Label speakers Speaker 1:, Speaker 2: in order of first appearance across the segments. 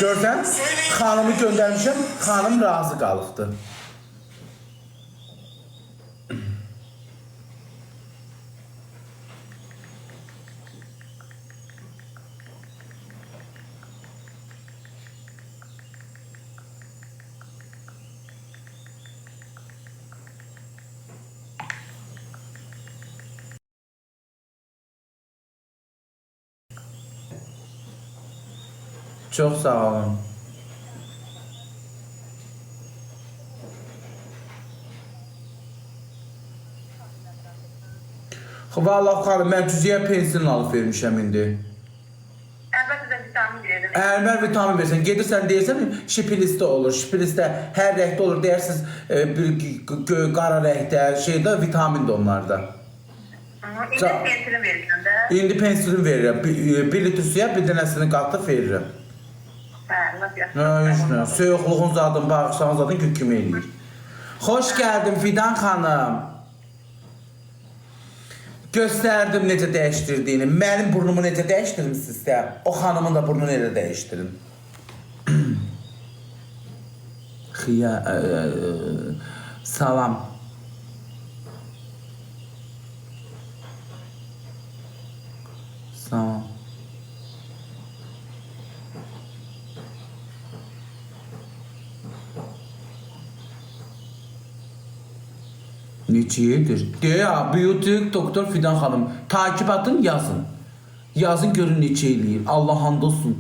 Speaker 1: Görsən, xanımı göndərmişəm, xanım razı qalıbdı. Çox sağ olun. Vallahi xanım, mən cüzəyə pensilin alıb vermişəm indi.
Speaker 2: Əvvəlcədən vitamin verirdim.
Speaker 1: Əgər vitamin versən, gedirsən deyirsən, şipilistə olur. Şipilistə hər rəngdə olur. Deyirsiniz, qara rəngdə, şeydə vitamin də onlarda.
Speaker 2: İndi pensilin verirəm də.
Speaker 1: İndi pensilin verirəm. 1 litr suya bir dənəsini qatıb verirəm. Soyuqluğun zadın, bağırsan zadın kökümü eləyir. Xoş gəldin Fidan xanım. Göstərdim necə dəyişdirdiyini. Mənim burnumu necə dəyişdirmişsiniz də, o xanımın da burnunu necə dəyişdirin. Salam. Salam. Necədir? Deyə, Biotik Doktor Fidan xanım, takip atın, yazın. Yazın, görün necə eləyir. Allah hamd olsun.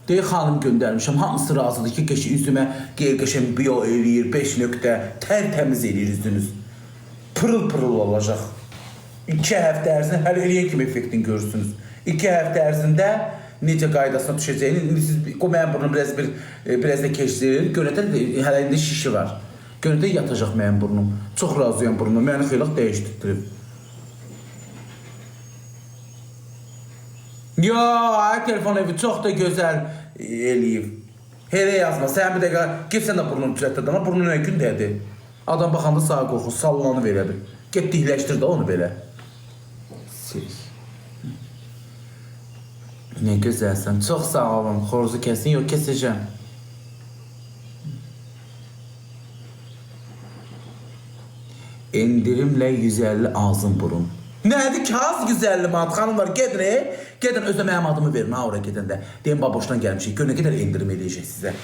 Speaker 1: Deyə, xanım göndərmişəm. Hamısı razıdır ki, üzümə qeyri-qəşəng bio eləyir, 5 nöqtə, tərtəmiz eləyir üzünüz. Pırıl pırıl olacaq. 2 həftə ərzində hələ eləyən kimi effektini görürsünüz. 2 həftə ərzində necə qaydasına düşəcəyini, indi siz mənim burnum biraz da keçdirin, görətən hələ indi şişi var. Görəndə yatacaq mənim burnum. Çox razıyam burnum. Məni xeylaq dəyişdirib. Yo, ay telefon evi çox da gözəl eləyib. Elə yazma. Sən bir dəqiqə get sən də burnunu düzəltdin ama burnun nə gün dədi. Adam baxanda sağa qorxur, sallanı verədir. Get dihləşdir də onu belə. Sil. Nə gözəlsən. Çox sağ olun. Xoruzu kəsin, yox kesəcəm. İndirimlə 150 ağzın burun. Nədir ki, az 150 manat xanımlar, gedin, gedin özdə mənim adımı verin, ha oraya gedəndə. Deyim, baboşdan gəlmişik, gör nə qədər indirim eləyəcək sizə.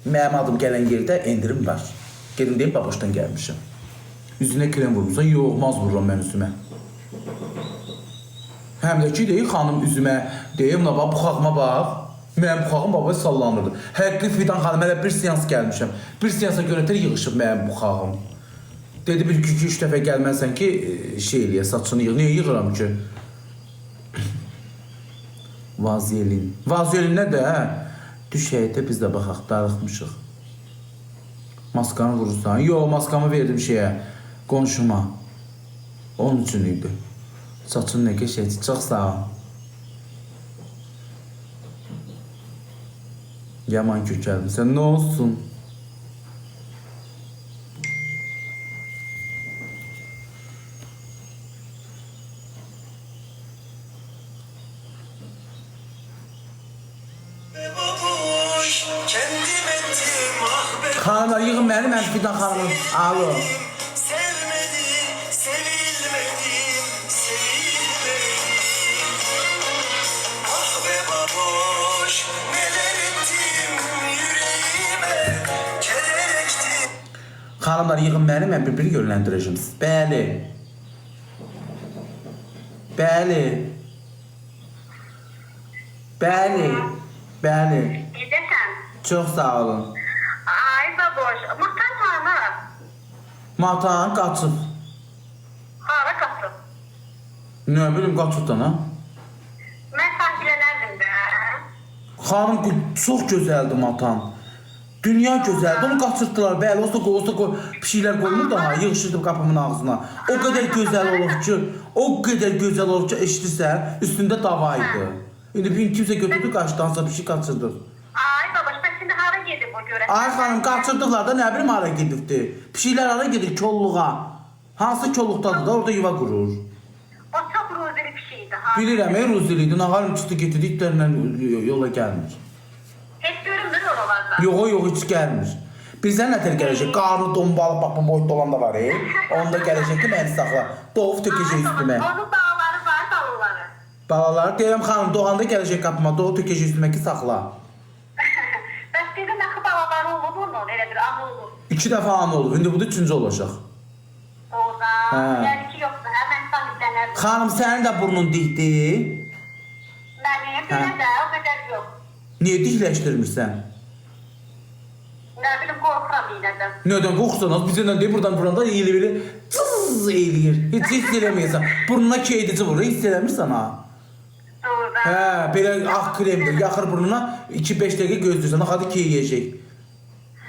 Speaker 1: Mənim adım gələn yerdə indirim var. Gedin deyim, baboşdan gəlmişim. Üzünə krem vurmuşsan, yox, maz vururam mən üzümə. Həm də ki, deyil, xanım üzümə, deyim, buxağıma bax. Mənim buxağım babaya sallanırdı. Həqiqi Fidan xanım, hələ bir seans gəlmişəm. Bir seansa görətər yığışıb mənim buxağım. Dedi, 1-2-3 dəfə gəlməzsən ki, şey eləyə, saçını yığ. Niyə yığıram ki? Vazelin. Vazelin nə də, hə? Düş həyətə biz də baxaq, darıxmışıq. Maskanı vurursan. Yox, maskamı verdim şeyə, qonşuma. Onun üçün idi. Saçın nə qəşəkdir, çox sağ ol. Yaman kökəldim, sən nə olsun? Xanımlar, yığın mənim, mən Fidan xanımın. Alo.
Speaker 3: Sevmedim, sevilmedim, sevilmedim. Ah be baboş, neler ettim yüreğime, keder ektim.
Speaker 1: Xanımlar, yığın mənim, mən bir-biri yönləndirəcəm. Bəli. Bəli. Bəli. Bəli.
Speaker 2: Gedəsən.
Speaker 1: Çox sağ olun.
Speaker 2: Ay baboş, matan hana?
Speaker 1: Matan qaçıb.
Speaker 2: Hara qaçıb?
Speaker 1: Nə bilim, qaçıbdan ha?
Speaker 2: Mən sahilələrdim də.
Speaker 1: Xanım, çox gözəldir Matan. Dünya gözəldir, onu qaçırtdılar. Bəli, olsa pişiklər qoymur da, yığışırdım qapımın ağzına. O qədər gözəl olur ki, eşitirsən, üstündə dava idi. İndi kimsə götürdü, qaçdansa bir şey qaçırdı.
Speaker 2: Ay baboş, bəs şimdi hara gedib o görəsən?
Speaker 1: Ay xanım, qaçırdıqlar da, nə bilim hara gedibdi. Pişiklər hara gedir, kolluğa. Hansı kolluqdadır da, orada yuva qurur.
Speaker 2: O çox ruzili bir şeydi ha.
Speaker 1: Bilirəm, ruziliydi, nağarım çıxdı getirdi, itlərlə yola gəlmir.
Speaker 2: Heç görüm də olacaq.
Speaker 1: Yox, heç gəlmir. Bizə nətər gələcək? Qarnı dombalı, bax bu boyda olan da var, Onda gələcək ki, məni saxla. Doğub tökəcək üstümə.
Speaker 2: Onun balaları var, balaları.
Speaker 1: Balalar, deyirəm xanım, doğanda gələcək qapıma, doğub tökəcək üstümə ki, saxla.
Speaker 2: Bəs dedim, axı balaları olub onun, elə bir ağ olur.
Speaker 1: 2 dəfə ana olub, indi bu da 3-cü olacaq.
Speaker 2: Orada,
Speaker 1: Hə.
Speaker 2: yəni ki, yoxdur, mən sahiblənərdim.
Speaker 1: Xanım, sənin də burnun dikdi.
Speaker 2: Mənim, belə də, o qədər yox.
Speaker 1: Niyə dikləşdirmirsən?
Speaker 2: Nə bilim, qorxuram iynədən.
Speaker 1: Nədən qorxursan? Bizə nə deyir, buradan buranda elə-belə cız eləyir. Heç hiss eləməyəsən. Burnuna keydici vurur, hiss eləmirsən ha?
Speaker 2: Doğrudan.
Speaker 1: Hə, belə ağ kremdir, yaxır burnuna 2-5 dəqiqə gözləyirsən, axadı keyiyəcək.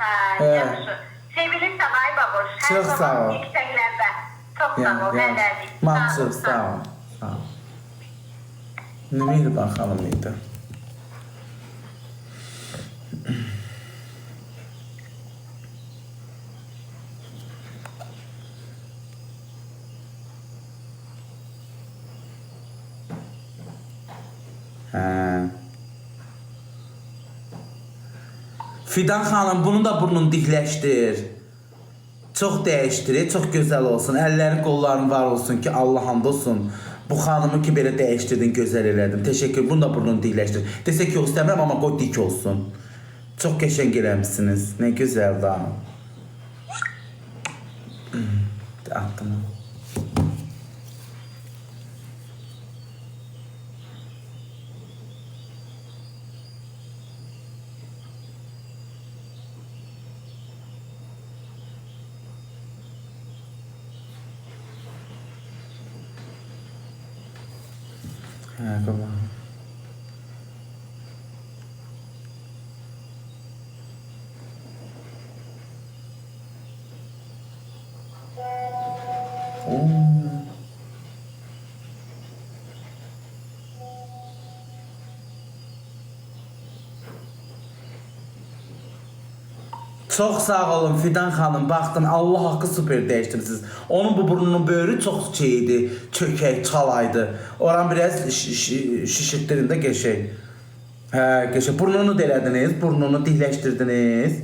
Speaker 2: Hə, yaxşı. Sevilirsən, ay baboş.
Speaker 1: Çox sağ ol.
Speaker 2: Yüksəklərdə. Çox sağ ol, hələlik.
Speaker 1: Maxsus, sağ ol. Sağ ol. Nə mehriban xanım idi. Hə. Fidan xanım, bunu da burnunu dikləşdir. Çox dəyişdir, çox gözəl olsun. Əllərin, qolların var olsun ki, Allah hamd olsun. Bu xanımı ki, belə dəyişdirdin, gözəl elədin. Təşəkkür, bunu da burnunu dikləşdir. Desək ki, yox istəmirəm, amma qoy dik olsun. Çox qəşəng eləmişsiniz. Nə gözəl da. Atdım. Hə, qaba. Çox sağ olun Fidan xanım. Baxdın, Allah haqqı super dəyişdirsiniz. Onun bu burnunun böyrü çox idi, çökək, çalaydı. Oran biraz şişirtdirin də qəşəng. Hə, qəşəng. Burnunu da elədiniz, burnunu dikləşdirdiniz.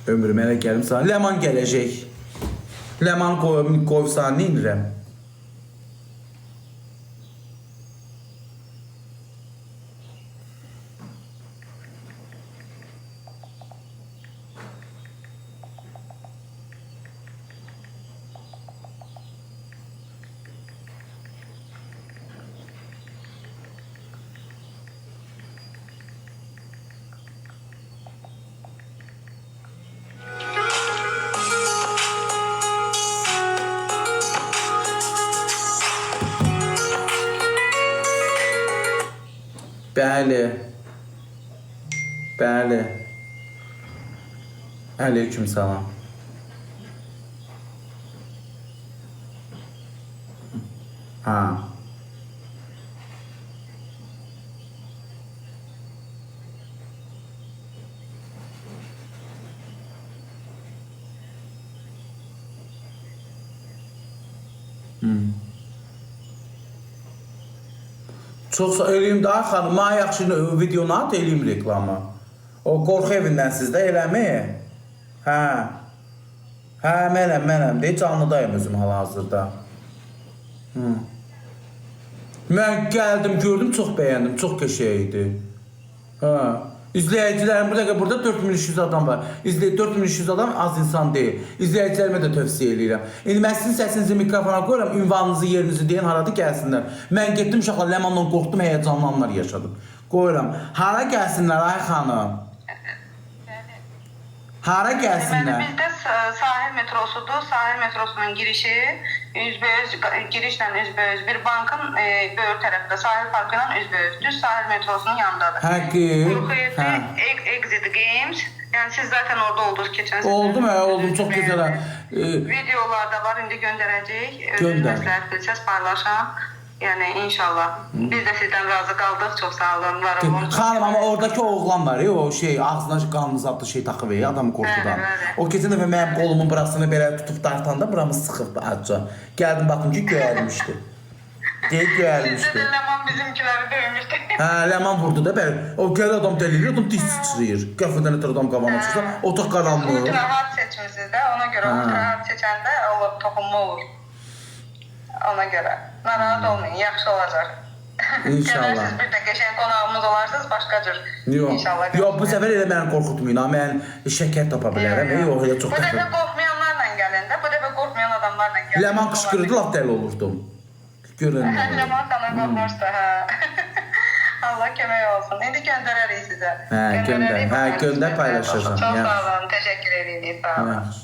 Speaker 1: Ömrüm elə gəlim sana. Ləman gələcək. Ləman qoyub sana nə edirəm? Bəli. Bəli. Aleyküm salam. Ha. Çox eləyim daha xanım, mənə yaxşı videonu at, eləyim reklamı. O qorxu evindən sizdə eləmi? Hə. Hə, mənəm. Deyək, canlıdayım özüm hal-hazırda. Mən gəldim, gördüm, çox bəyəndim, çox qəşəng idi. Hə. İzləyicilərim, burada 4300 adam var. 4300 adam az insan deyil. İzləyicilərimə də tövsiyə edirəm. İndi mən sizin səsinizi mikrofona qoyuram, ünvanınızı, yerinizi deyən haradır gəlsinlər. Mən getdim uşaqlar, Ləmandan qorxdum, həyəcanlı anlar yaşadım. Qoyuram. Hara gəlsinlər, ay xanım? Hara gəlsinlər?
Speaker 4: Bizdə sahil metrosudur. Sahil metrosunun girişi girişlə üzbəüz bir bankın böyür tərəfdə sahil parkı ilə üzbəüz. Düz sahil metrosunun yanındadır.
Speaker 1: Həqiqi.
Speaker 4: Exit Games. Yəni siz zaten orada oldunuz keçən səfər.
Speaker 1: Oldum, çox gözəl.
Speaker 4: Videolar da var, indi göndərəcək.
Speaker 1: Göndər.
Speaker 4: Məsləhət bilsəz paylaşam. Yəni inşallah. Biz də sizdən razı qaldıq. Çox sağ olun. Var olun.
Speaker 1: Xanım, amma oradakı oğlan var, o ağzına qanlı zadlı taxıb, adamı qorxudan. O keçən dəfə mənim qolumun burasını belə tutub dartanda buramı sıxıb acca. Gəldim, baxım ki, göyərmişdi. Deyib
Speaker 4: Sizdə
Speaker 1: gəlmişdi.
Speaker 4: də Ləman bizimkiləri döymüşdü.
Speaker 1: Hə, Ləman vurdu da bəli. O gəl adam dəlilir, adam dis sıçrayır. Qəfildən ötürü adam qavanı çıxsa, otaq qaranlıq.
Speaker 4: Ultra rahat seçmişsiniz də, ona görə
Speaker 1: Ha.
Speaker 4: ultra rahat seçəndə olur, toxunma olur. Ona görə. Narahat olmayın, yaxşı olacaq.
Speaker 1: İnşallah.
Speaker 4: Gələrsiniz bir də qəşəng qonağımız olarsınız, başqa cür.
Speaker 1: Yox.
Speaker 4: İnşallah.
Speaker 1: Yox, bu səfər elə məni qorxutmayın. Ha, mən şəkər tapa bilərəm. Yox, elə çox
Speaker 4: Bu dəfə
Speaker 1: təxmin.
Speaker 4: qorxmayanlarla gəlin də, bu dəfə qorxmayan adamlarla gəlin.
Speaker 1: Ləman qışqırdı, lap dəli olurdum. Görün.
Speaker 4: Ləman sana qorxmuşdu, hə. Allah kömək olsun. İndi göndərərik sizə.
Speaker 1: Hə, göndər. Hə, göndər, paylaşacağım.
Speaker 4: Çox
Speaker 1: Yaxşı.
Speaker 4: sağ olun, təşəkkür edirik. Sağ olun.
Speaker 1: Yaxşı.